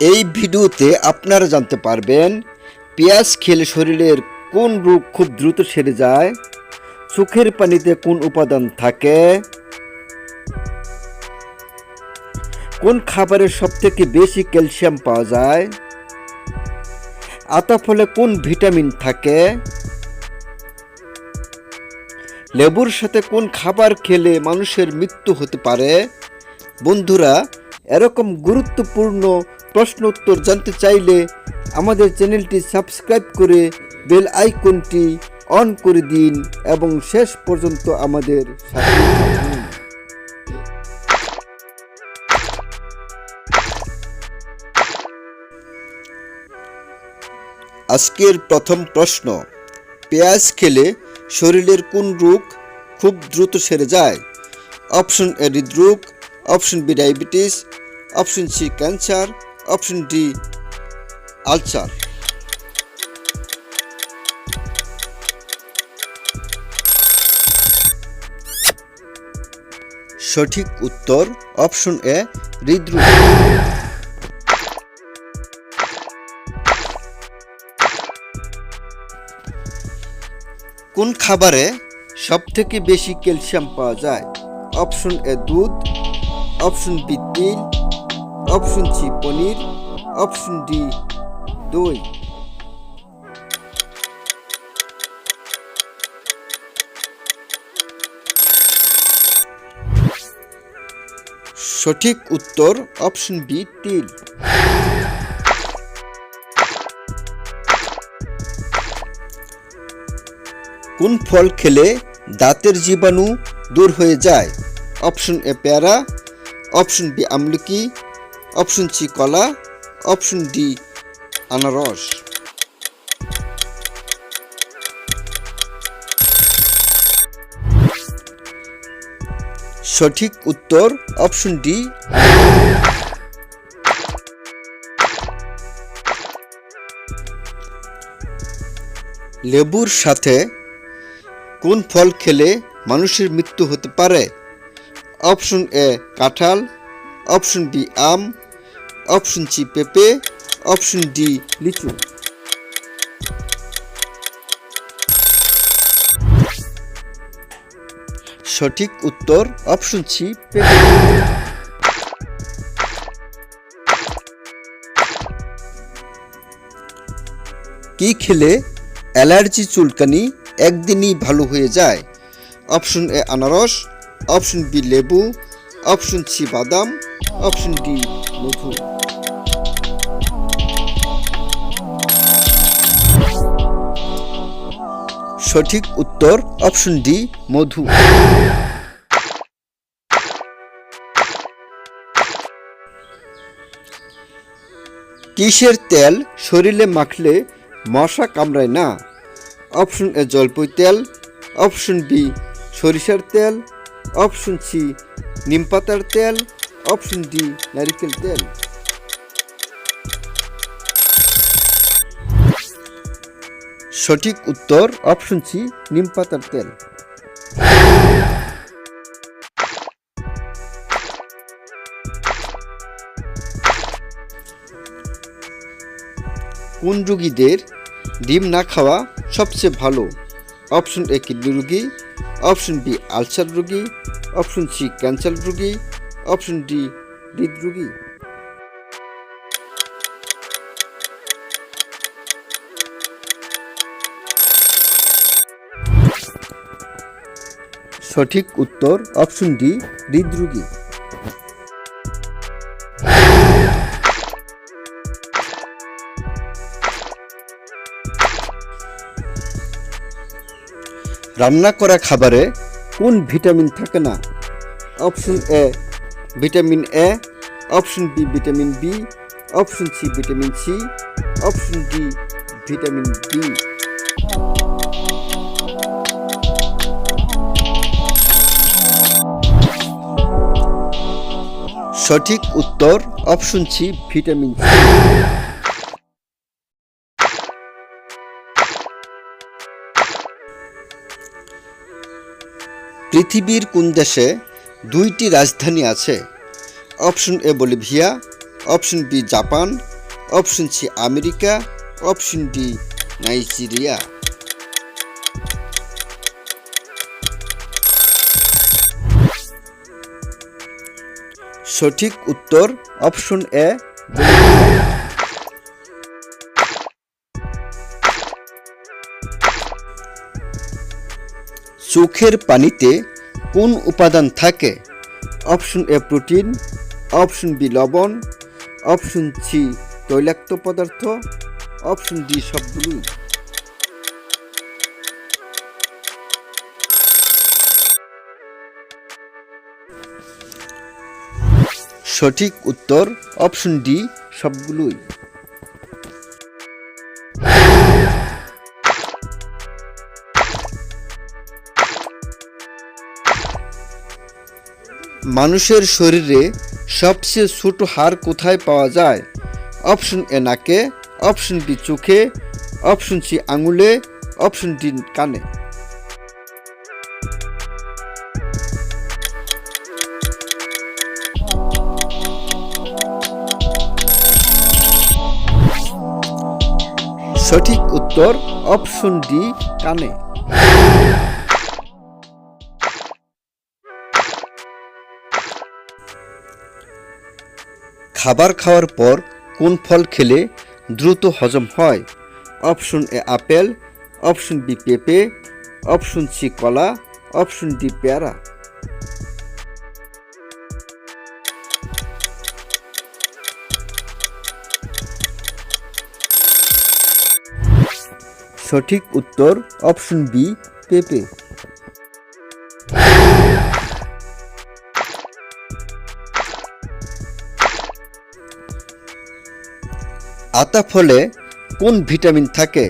এই ভিডিওতে আপনারা জানতে পারবেন পেঁয়াজ খেলে শরীরের কোন রোগ খুব দ্রুত সেরে যায়, চোখের পানিতে কোন উপাদান থাকে, কোন খাবারের সবথেকে বেশি ক্যালসিয়াম পাওয়া যায়, আতা ফলে কোন ভিটামিন থাকে, লেবুর সাথে কোন খাবার খেলে মানুষের মৃত্যু হতে পারে। বন্ধুরা, এরকম গুরুত্বপূর্ণ প্রশ্ন উত্তর জানতে চাইলে আমাদের চ্যানেলটি সাবস্ক্রাইব করে বেল আইকনটি অন করে দিন এবং শেষ পর্যন্ত আমাদের সাথে থাকুন। আজকের প্রথম প্রশ্ন, পেঁয়াজ খেলে শরীরের কোন রোগ খুব দ্রুত সেরে যায়? অপশন এ হৃদরোগ, option B diabetes, option C cancer, option D ulcer. সঠিক উত্তর অপশন এ হৃদরোগ। কোন খাবারে সবথেকে বেশি ক্যালসিয়াম পাওয়া যায়? অপশন এ দুধ, অপশন বি তিল, অপশন সি পনির, অপশন ডি দই। সঠিক উত্তর অপশন বি তিল। কোন ফল খেলে দাঁতের জীবাণু দূর হয়ে যায়? অপশন এ পেয়ারা, অপশন বি আমলকি, অপশন সি কলা, অপশন ডি আনারস। সঠিক উত্তর অপশন ডি। লেবুর সাথে কোন ফল খেলে মানুষের মৃত্যু হতে পারে? অপশন এ কাঁঠাল, অপশন বি আম, অপশন সি পেঁপে, অপশন ডি লিচু। সঠিক উত্তর অপশন সি পেঁপে। কি খেলে অ্যালার্জি চুলকানি একদিনই ভালো হয়ে যায়? অপশন এ আনারস, অপশন বি লেবু, অপশন সি বাদাম, অপশন ডি মধু। সঠিক উত্তর অপশন ডি মধু। কিসের তেল শরীরে মাখলে মশা কামড়ায় না? অপশন এ জলপই তেল, অপশন বি সরিষার তেল, অপশন সি নিমপাতার তেল, অপশন ডি নারিকেল তেল। সঠিক উত্তর অপশন সি নিমপাতার তেল। কোন রোগীদের ডিম না খাওয়া সবচেয়ে ভালো? অপশন এ কিডনি রোগী, অপশন বি আলসার রোগী, অপশন সি ক্যান্সার রোগী, অপশন ডি হৃদরোগী। সঠিক উত্তর অপশন ডি হৃদরোগী। রান্না করা খাবারে কোন ভিটামিন থাকে না? Option A vitamin A, option B vitamin B, option C vitamin C, option D vitamin D. সঠিক উত্তর অপশন সি ভিটামিন সি। পৃথিবীর কোন দেশে দুইটি রাজধানী আছে? Option A Bolivia, option B Japan, option C America, option D Nigeria. সঠিক উত্তর অপশন এ। চোখের পানিতে কোন উপাদান থাকে? Option A protein, option B লবণ, অপশন সি তৈলাক্ত পদার্থ, অপশন ডি সবগুলোই। সঠিক উত্তর অপশন ডি সবগুলোই। মানুষের শরীরে সবচেয়ে ছোট হাড় কোথায় পাওয়া যায়? অপশন এ নাকে, অপশন বি চোখে, অপশন সি আঙুলে, অপশন ডি কানে। সঠিক উত্তর অপশন ডি কানে। খাবার খাওয়ার পর কোন ফল খেলে দ্রুত হজম হয়? Option A apple, option B পেঁপে, অপশন সি কলা, অপশন ডি পেয়ারা। সঠিক উত্তর অপশন বি পেঁপে। আতা ফলে কোন ভিটামিন থাকে?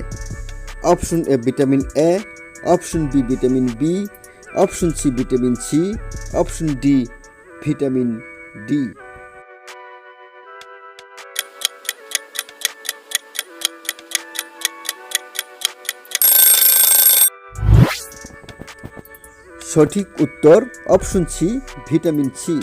Option A vitamin A, option B vitamin B, option C vitamin C, option D vitamin D. সঠিক উত্তর অপশন সি ভিটামিন সি।